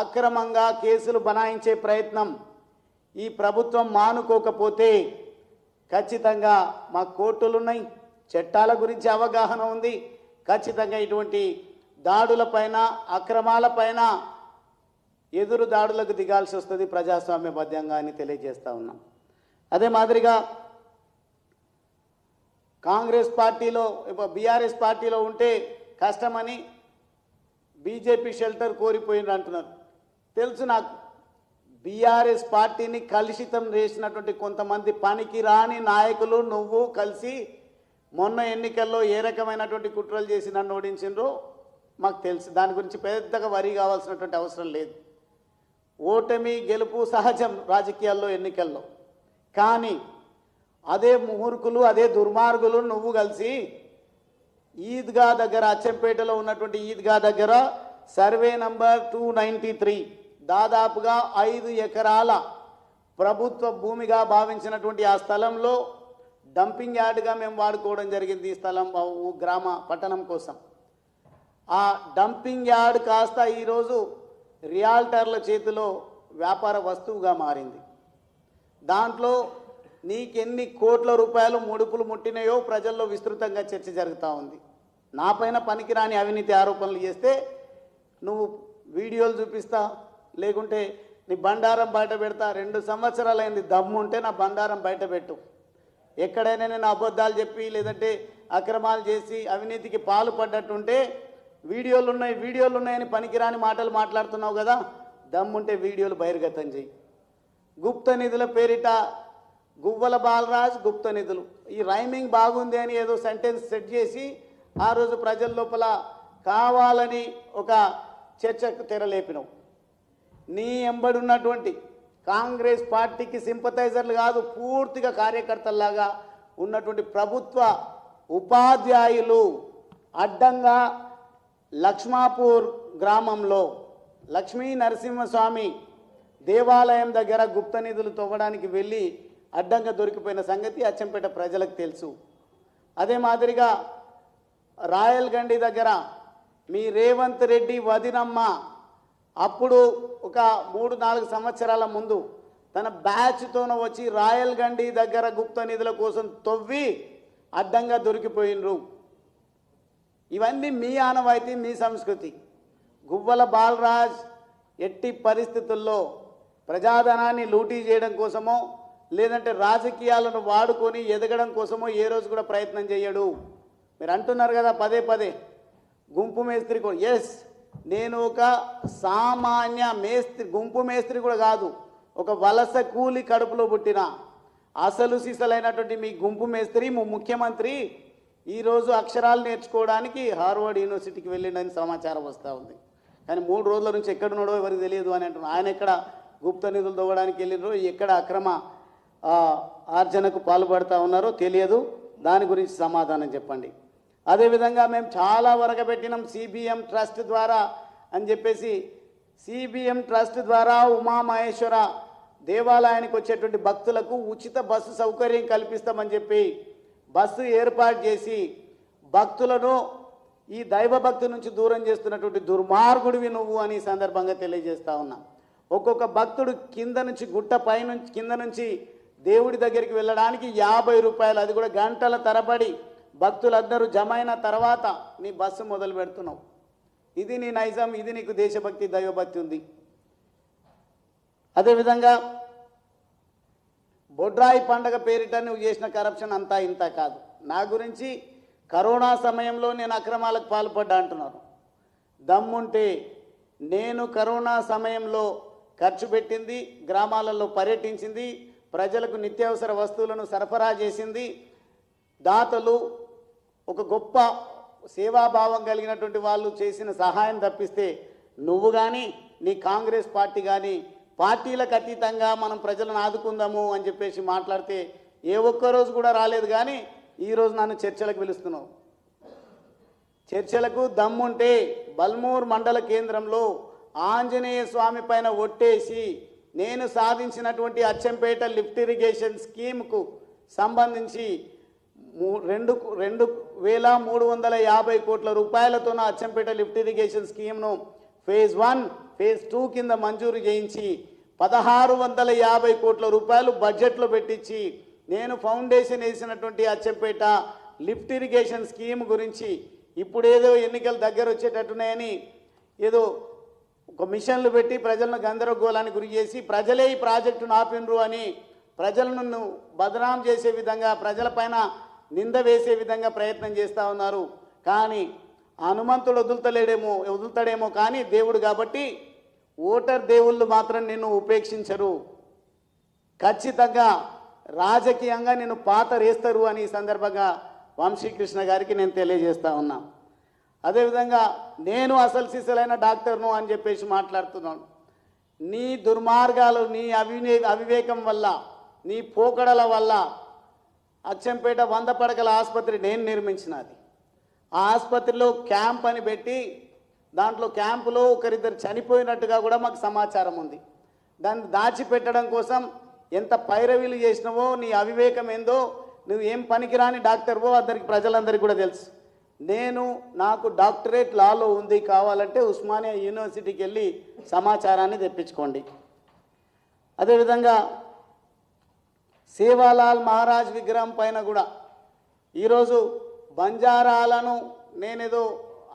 అక్రమంగా కేసులు బనాయించే ప్రయత్నం ఈ ప్రభుత్వం మానుకోకపోతే ఖచ్చితంగా మా కోర్టులు ఉన్నాయి, చట్టాల గురించి అవగాహన ఉంది. ఖచ్చితంగా ఇటువంటి దాడులపైన అక్రమాలపైన ఎదురు దాడులకు దిగాల్సి వస్తుంది ప్రజాస్వామ్యబద్ధంగా అని తెలియజేస్తా ఉన్నాం. అదే మాదిరిగా కాంగ్రెస్ పార్టీలో బీఆర్ఎస్ పార్టీలో ఉంటే కష్టమని బీజేపీ షెల్టర్ కోరిపోయింది అంటున్నారు. తెలుసు నాకు, బీఆర్ఎస్ పార్టీని కలుషితం చేసినటువంటి కొంతమంది పనికి రాని నాయకులు నువ్వు కలిసి మొన్న ఎన్నికల్లో ఏ రకమైనటువంటి కుట్రలు చేసి నన్ను ఓడించిండ్రో మాకు తెలుసు. దాని గురించి పెద్దగా వరి కావాల్సినటువంటి అవసరం లేదు. ఓటమి గెలుపు సహజం రాజకీయాల్లో, ఎన్నికల్లో. కానీ అదే ముహూర్కులు, అదే దుర్మార్గులు నువ్వు కలిసి ఈద్గా దగ్గర, అచ్చంపేటలో ఉన్నటువంటి ఈద్గా దగ్గర సర్వే నంబర్ 293 దాదాపుగా 5 ఎకరాల ప్రభుత్వ భూమిగా భావించినటువంటి ఆ స్థలంలో డంపింగ్ యార్డ్గా మేము వాడుకోవడం జరిగింది. ఈ స్థలం గ్రామ పట్టణం కోసం. ఆ డంపింగ్ యార్డ్ కాస్త ఈరోజు రియాల్టర్ల చేతిలో వ్యాపార వస్తువుగా మారింది. దాంట్లో నీకెన్ని కోట్ల రూపాయలు ముడుపులు ముట్టినాయో ప్రజల్లో విస్తృతంగా చర్చ జరుగుతూ ఉంది. నాపైన పనికిరాని అవినీతి ఆరోపణలు చేస్తే నువ్వు వీడియోలు చూపిస్తా, లేకుంటే నీ బండారం బయట పెడతా. 2 సంవత్సరాలైంది, దమ్ముంటే నా బండారం బయట పెట్టు. ఎక్కడైనా నేను అబద్ధాలు చెప్పి లేదంటే అక్రమాలు చేసి అవినీతికి పాలు పడ్డట్టుంటే వీడియోలు ఉన్నాయని పనికిరాని మాటలు మాట్లాడుతున్నావు కదా, దమ్ముంటే వీడియోలు బహిర్గతం చేయి. గుప్త నిధుల పేరిట గువ్వల బాలరాజ్ గుప్త నిధులు, ఈ రైమింగ్ బాగుంది అని ఏదో సెంటెన్స్ సెట్ చేసి ఆ రోజు ప్రజల లోపల కావాలని ఒక చర్చకు తెరలేపినావు. నీ ఎంబడున్నటువంటి కాంగ్రెస్ పార్టీకి సింపథైజర్లు కాదు, పూర్తిగా కార్యకర్తల్లాగా ఉన్నటువంటి ప్రభుత్వ ఉపాధ్యాయులు అడ్డంగా లక్ష్మాపూర్ గ్రామంలో లక్ష్మీ నరసింహస్వామి దేవాలయం దగ్గర గుప్త నిధులు తవ్వడానికి వెళ్ళి అడ్డంగా దొరికిపోయిన సంగతి అచ్చంపేట ప్రజలకు తెలుసు. అదే మాదిరిగా రాయల్గండి దగ్గర మీ రేవంత్ రెడ్డి వదినమ్మ అప్పుడు ఒక 3-4 సంవత్సరాల ముందు తన బ్యాచ్తోన వచ్చి రాయల్గండి దగ్గర గుప్త నిధుల కోసం తవ్వి అడ్డంగా దొరికిపోయినరు. ఇవన్నీ మీ ఆనవాయితీ, మీ సంస్కృతి. గువ్వల బాలరాజ్ ఎట్టి పరిస్థితుల్లో ప్రజాధనాన్ని లూటీ చేయడం కోసమో లేదంటే రాజకీయాలను వాడుకొని ఎదగడం కోసమో ఏ రోజు కూడా ప్రయత్నం చేయడు. మీరు అంటున్నారు కదా పదే పదే గుంపు మేస్త్రి కూడా. ఎస్, నేను ఒక సామాన్య మేస్త్రి, గుంపు మేస్త్రి కూడా కాదు, ఒక వలస కూలి కడుపులో పుట్టిన అసలు సిసలైనటువంటి మీ గుంపు మేస్త్రి ముఖ్యమంత్రి ఈరోజు అక్షరాలు నేర్చుకోవడానికి హార్వర్డ్ యూనివర్సిటీకి వెళ్ళిండని సమాచారం వస్తూ ఉంది. కానీ 3 రోజుల నుంచి ఎక్కడున్నాడో ఎవరికి తెలియదు అని అంటున్నారు. ఆయన ఎక్కడ గుప్త నిధులు తవ్వడానికి వెళ్ళినారో, ఎక్కడ అక్రమ ఆర్జనకు పాల్పడుతూ ఉన్నారో తెలియదు. దాని గురించి సమాధానం చెప్పండి. అదేవిధంగా మేము చాలా వరకబెట్టినాం సిబిఎం ట్రస్ట్ ద్వారా అని చెప్పేసి, సిబిఎం ట్రస్ట్ ద్వారా ఉమామహేశ్వర దేవాలయానికి వచ్చేటువంటి భక్తులకు ఉచిత బస్సు సౌకర్యం కల్పిస్తామని చెప్పి బస్సు ఏర్పాటు చేసి భక్తులను ఈ దైవభక్తి నుంచి దూరం చేస్తున్నటువంటి దుర్మార్గుడివి నువ్వు అని సందర్భంగా తెలియజేస్తా ఉన్నా. ఒక్కొక్క భక్తుడు కింద నుంచి గుట్ట పైనుంచి కింద నుంచి దేవుడి దగ్గరికి వెళ్ళడానికి 50 రూపాయలు, అది కూడా గంటల తరబడి భక్తులందరూ జమైన తర్వాత నీ బస్సు మొదలు పెడుతున్నావు. ఇది నీ నైజం, ఇది నీకు దేశభక్తి దైవభక్తి ఉంది. అదేవిధంగా బొడ్రాయి పండగ పేరిట నువ్వు చేసిన కరప్షన్ అంతా ఇంత కాదు. నా గురించి కరోనా సమయంలో నేను అక్రమాలకు పాల్పడ్డా అంటున్నాను. దమ్ముంటే నేను కరోనా సమయంలో ఖర్చు పెట్టింది, గ్రామాలలో పర్యటించింది, ప్రజలకు నిత్యావసర వస్తువులను సరఫరా చేసింది, దాతలు ఒక గొప్ప సేవాభావం కలిగినటువంటి వాళ్ళు చేసిన సహాయం తప్పిస్తే నువ్వు కానీ నీ కాంగ్రెస్ పార్టీ కానీ పార్టీలకు అతీతంగా మనం ప్రజలను ఆదుకుందాము అని చెప్పేసి మాట్లాడితే ఏ ఒక్కరోజు కూడా రాలేదు. కానీ ఈరోజు నన్ను చర్చలకు పిలుస్తున్నావు. చర్చలకు దమ్ముంటే బల్మూర్ మండల కేంద్రంలో ఆంజనేయ స్వామి పైన ఒట్టేసి నేను సాధించినటువంటి అచ్చంపేట లిఫ్ట్ ఇరిగేషన్ స్కీమ్కు సంబంధించి 2,350 కోట్ల రూపాయలతో అచ్చంపేట లిఫ్ట్ ఇరిగేషన్ స్కీమ్ను phase 1, ఫేజ్ 2 కింద మంజూరు చేయించి 1650 కోట్ల రూపాయలు బడ్జెట్లో పెట్టించి నేను ఫౌండేషన్ వేసినటువంటి అచ్చంపేట లిఫ్ట్ ఇరిగేషన్ స్కీమ్ గురించి ఇప్పుడేదో ఎన్నికలు దగ్గర వచ్చేటట్టున్నాయని ఏదో ఒక మిషన్లు పెట్టి ప్రజలను గందరగోళానికి గురి చేసి ప్రజలే ఈ ప్రాజెక్టును ఆపినరు అని ప్రజలను బదనాం చేసే విధంగా ప్రజలపైన నింద వేసే విధంగా ప్రయత్నం చేస్తూ ఉన్నారు. కానీ హనుమంతుడు వదులుతాడేమో కానీ దేవుడు కాబట్టి ఓటర్ దేవుళ్ళు మాత్రం నిన్ను ఉపేక్షించరు, ఖచ్చితంగా రాజకీయంగా నిన్ను పాతరేస్తారు అని ఈ సందర్భంగా వంశీకృష్ణ గారికి నేను తెలియజేస్తా ఉన్నా. అదేవిధంగా నేను అసలు సిసలైన డాక్టర్ను అని చెప్పేసి మాట్లాడుతున్నాను. నీ దుర్మార్గాలు, నీ అవివేకం వల్ల, నీ పోకడల వల్ల అచ్చంపేట 100 పడకల ఆసుపత్రి నేను నిర్మించినది. ఆ ఆసుపత్రిలో క్యాంప్ అని పెట్టి దాంట్లో క్యాంపులో ఒకరిద్దరు చనిపోయినట్టుగా కూడా మాకు సమాచారం ఉంది. దాన్ని దాచిపెట్టడం కోసం ఎంత పైరవీలు చేసినవో, నీ అవివేకం ఏందో, నువ్వు ఏం పనికిరాని డాక్టర్వో ప్రజలందరికీ కూడా తెలుసు. నాకు డాక్టరేట్ లాలో ఉంది, కావాలంటే ఉస్మానియా యూనివర్సిటీకి వెళ్ళి సమాచారాన్ని తెప్పించుకోండి. అదేవిధంగా సేవాలాల్ మహారాజ్ విగ్రహం పైన కూడా ఈరోజు బంజారాలను నేనేదో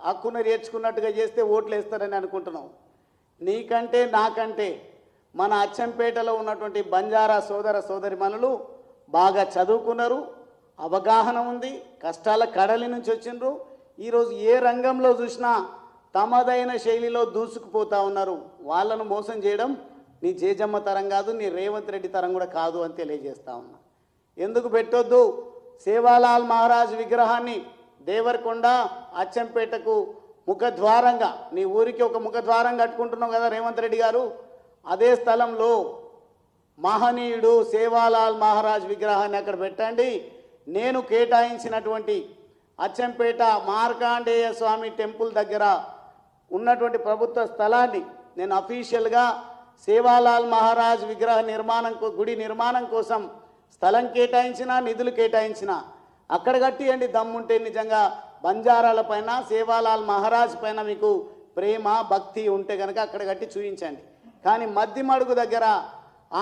హక్కును నేర్చుకున్నట్టుగా చేస్తే ఓట్లు వేస్తారని అనుకుంటున్నావు. నీకంటే నాకంటే మన అచ్చంపేటలో ఉన్నటువంటి బంజారా సోదర సోదరిమణులు బాగా చదువుకున్నారు, అవగాహన ఉంది, కష్టాల కడలి నుంచి వచ్చిండ్రు. ఈరోజు ఏ రంగంలో చూసినా తమదైన శైలిలో దూసుకుపోతూ ఉన్నారు. వాళ్ళను మోసం చేయడం నీ జేజమ్మ తరం కాదు, నీ రేవంత్ రెడ్డి తరం కూడా కాదు అని తెలియజేస్తా ఉన్నా. ఎందుకు పెట్టొద్దు? సేవాలాల్ మహారాజ్ విగ్రహాన్ని దేవరకొండ అచ్చంపేటకు ముఖద్వారంగా, నీ ఊరికి ఒక ముఖద్వారం కట్టుకుంటున్నావు కదా రేవంత్ రెడ్డి గారు, అదే స్థలంలో మహనీయుడు సేవాలాల్ మహారాజ్ విగ్రహాన్ని అక్కడ పెట్టండి. నేను కేటాయించినటువంటి అచ్చంపేట మార్కాండేయ స్వామి టెంపుల్ దగ్గర ఉన్నటువంటి ప్రభుత్వ స్థలాన్ని నేను అఫీషియల్గా సేవాలాల్ మహారాజ్ విగ్రహ గుడి నిర్మాణం కోసం స్థలం కేటాయించిన, నిధులు కేటాయించిన, అక్కడ కట్టియండి. దమ్ముంటే నిజంగా బంజారాల పైన, సేవాలాల్ మహారాజ్ పైన మీకు ప్రేమ భక్తి ఉంటే కనుక అక్కడ కట్టి చూపించండి. కానీ మద్దిమడుగు దగ్గర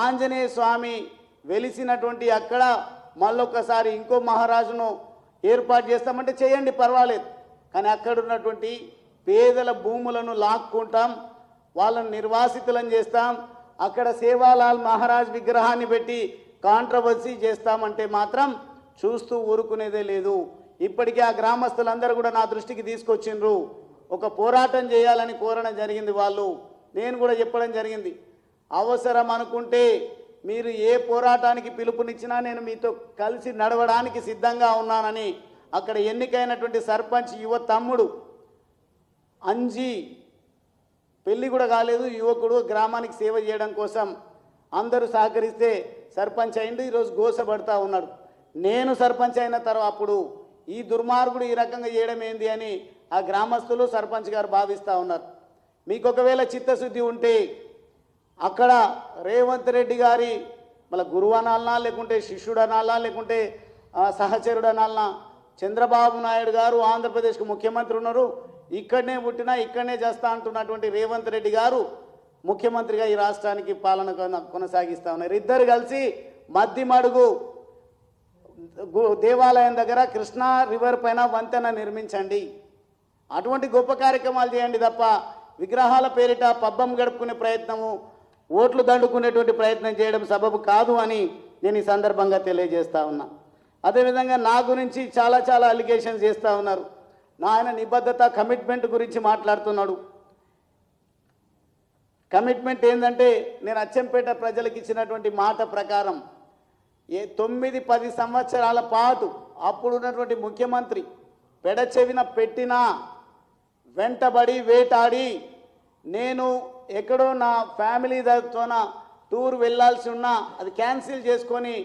ఆంజనేయ స్వామి వెలిసినటువంటి అక్కడ మళ్ళొక్కసారి ఇంకో మహారాజును ఏర్పాటు చేస్తామంటే చేయండి, పర్వాలేదు. కానీ అక్కడ ఉన్నటువంటి పేదల భూములను లాక్కుంటాం, వాళ్ళను నిర్వాసితులను చేస్తాం, అక్కడ సేవాలాల్ మహారాజ్ విగ్రహాన్ని పెట్టి కాంట్రవర్సీ చేస్తామంటే మాత్రం చూస్తూ ఊరుకునేదే లేదు. ఇప్పటికీ ఆ గ్రామస్తులందరూ కూడా నా దృష్టికి తీసుకొచ్చిండ్రు. ఒక పోరాటం చేయాలని కోరడం జరిగింది వాళ్ళు. నేను కూడా చెప్పడం జరిగింది, అవసరం అనుకుంటే మీరు ఏ పోరాటానికి పిలుపునిచ్చినా నేను మీతో కలిసి నడవడానికి సిద్ధంగా ఉన్నానని అక్కడ ఎన్నికైనటువంటి సర్పంచ్ యువ తమ్ముడు అంజీ, పెళ్ళి కూడా కాలేదు, యువకుడు, గ్రామానికి సేవ చేయడం కోసం అందరూ సహకరిస్తే సర్పంచ్ అయిండు. ఈరోజు గోసపడతా ఉన్నాడు. నేను సర్పంచ్ అయిన తర్వాత అప్పుడు ఈ దుర్మార్గుడు ఈ రకంగా చేయడం ఏంది అని ఆ గ్రామస్తులు సర్పంచ్ గారు భావిస్తూ ఉన్నారు. మీకు ఒకవేళ చిత్తశుద్ధి ఉంటే అక్కడ రేవంత్ రెడ్డి గారి మళ్ళీ గురువు అనాలనా, లేకుంటే శిష్యుడు అనాలనా, లేకుంటే సహచరుడు అనాలనా, చంద్రబాబు నాయుడు గారు ఆంధ్రప్రదేశ్కు ముఖ్యమంత్రి ఉన్నారు, ఇక్కడనే పుట్టినా ఇక్కడనే చేస్తా అంటున్నటువంటి రేవంత్ రెడ్డి గారు ముఖ్యమంత్రిగా ఈ రాష్ట్రానికి పాలన కొనసాగిస్తూ ఉన్నారు. ఇద్దరు కలిసి మద్దిమడుగు దేవాలయం దగ్గర కృష్ణా రివర్ పైన వంతెన నిర్మించండి. అటువంటి గొప్ప కార్యక్రమాలు చేయండి తప్ప విగ్రహాల పేరిట పబ్బం గడుపుకునే ప్రయత్నము, ఓట్లు దండుకునేటువంటి ప్రయత్నం చేయడం సబబు కాదు అని నేను ఈ సందర్భంగా తెలియజేస్తా ఉన్నా. అదేవిధంగా నా గురించి చాలా చాలా అలిగేషన్స్ చేస్తూ ఉన్నారు. ఆయన నిబద్ధత, కమిట్మెంట్ గురించి మాట్లాడుతున్నాడు. కమిట్మెంట్ ఏంటంటే నేను అచ్చంపేట ప్రజలకు ఇచ్చినటువంటి మాట ప్రకారం 9-10 సంవత్సరాల పాటు అప్పుడున్నటువంటి ముఖ్యమంత్రి పెడచెవిన పెట్టినా వెంటబడి వేటాడి నేను ఎక్కడో నా ఫ్యామిలీతోన టూర్ వెళ్ళాల్సి ఉన్నా అది క్యాన్సిల్ చేసుకొని